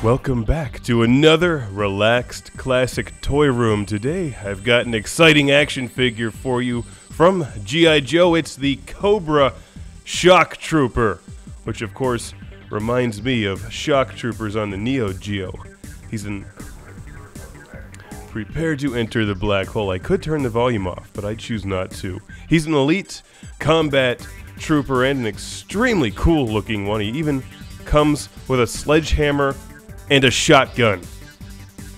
Welcome back to another relaxed classic toy room. Today I've got an exciting action figure for you from G.I. Joe. It's the Cobra Shock Trooper, which of course reminds me of Shock Troopers on the Neo Geo. He's an... Prepare to enter the black hole. I could turn the volume off, but I choose not to. He's an elite combat trooper and an extremely cool looking one. He even comes with a sledgehammer and a shotgun.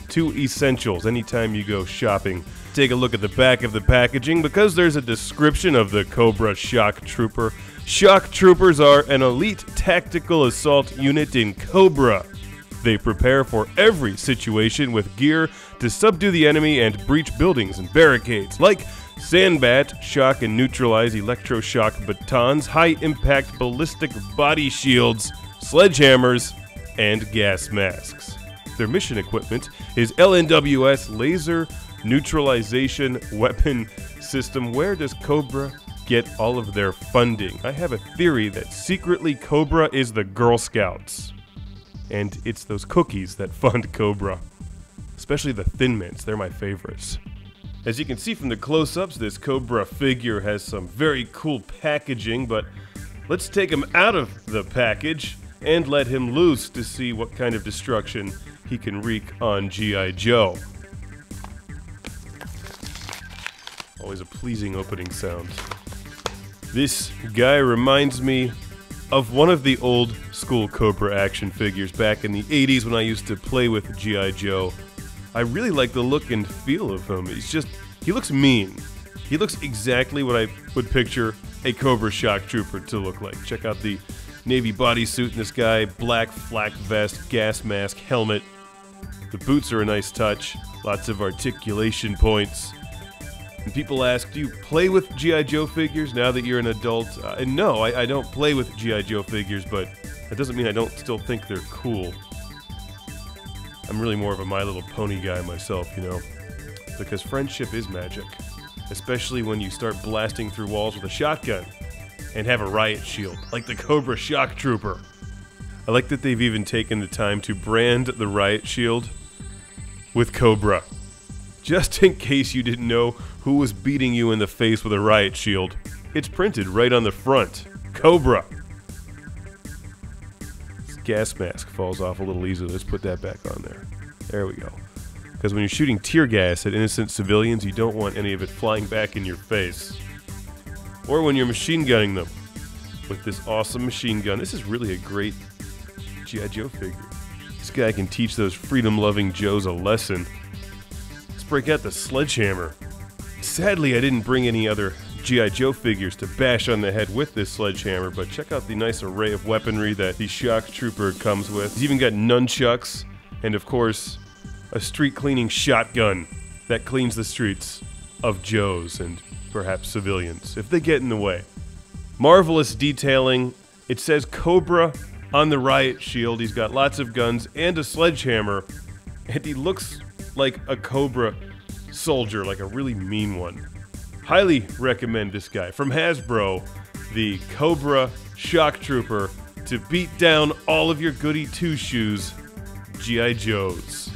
Two essentials anytime you go shopping. Take a look at the back of the packaging because there's a description of the Cobra Shock Trooper. Shock Troopers are an elite tactical assault unit in Cobra. They prepare for every situation with gear to subdue the enemy and breach buildings and barricades, like sandbat, shock and neutralize electroshock batons, high-impact ballistic body shields, sledgehammers, and gas masks. Their mission equipment is LNWS Laser Neutralization Weapon System. Where does Cobra get all of their funding? I have a theory that secretly Cobra is the Girl Scouts. And it's those cookies that fund Cobra. Especially the Thin Mints, they're my favorites. As you can see from the close-ups, this Cobra figure has some very cool packaging, but let's take him out of the package and let him loose to see what kind of destruction he can wreak on G.I. Joe. Always a pleasing opening sound. This guy reminds me of one of the old school Cobra action figures back in the 80s when I used to play with G.I. Joe. I really like the look and feel of him. He looks mean. He looks exactly what I would picture a Cobra Shock Trooper to look like. Check out the navy bodysuit in this guy, black flak vest, gas mask, helmet. The boots are a nice touch, lots of articulation points. And people ask, do you play with G.I. Joe figures now that you're an adult? No, I don't play with G.I. Joe figures, but that doesn't mean I don't still think they're cool. I'm really more of a My Little Pony guy myself, you know, because friendship is magic, especially when you start blasting through walls with a shotgun and have a riot shield, like the Cobra Shock Trooper. I like that they've even taken the time to brand the riot shield with Cobra. Just in case you didn't know who was beating you in the face with a riot shield, it's printed right on the front. Cobra. This gas mask falls off a little easily. Let's put that back on there. There we go. Because when you're shooting tear gas at innocent civilians, you don't want any of it flying back in your face. Or when you're machine gunning them with this awesome machine gun. This is really a great G.I. Joe figure. This guy can teach those freedom-loving Joes a lesson. Let's break out the sledgehammer. Sadly, I didn't bring any other G.I. Joe figures to bash on the head with this sledgehammer, but check out the nice array of weaponry that the Shock Trooper comes with. He's even got nunchucks, and of course, a street-cleaning shotgun that cleans the streets of Joes and perhaps civilians, if they get in the way. Marvelous detailing. It says Cobra on the riot shield. He's got lots of guns and a sledgehammer, and he looks like a Cobra soldier, like a really mean one. Highly recommend this guy. From Hasbro, the Cobra Shock Trooper, to beat down all of your goody-two-shoes G.I. Joes.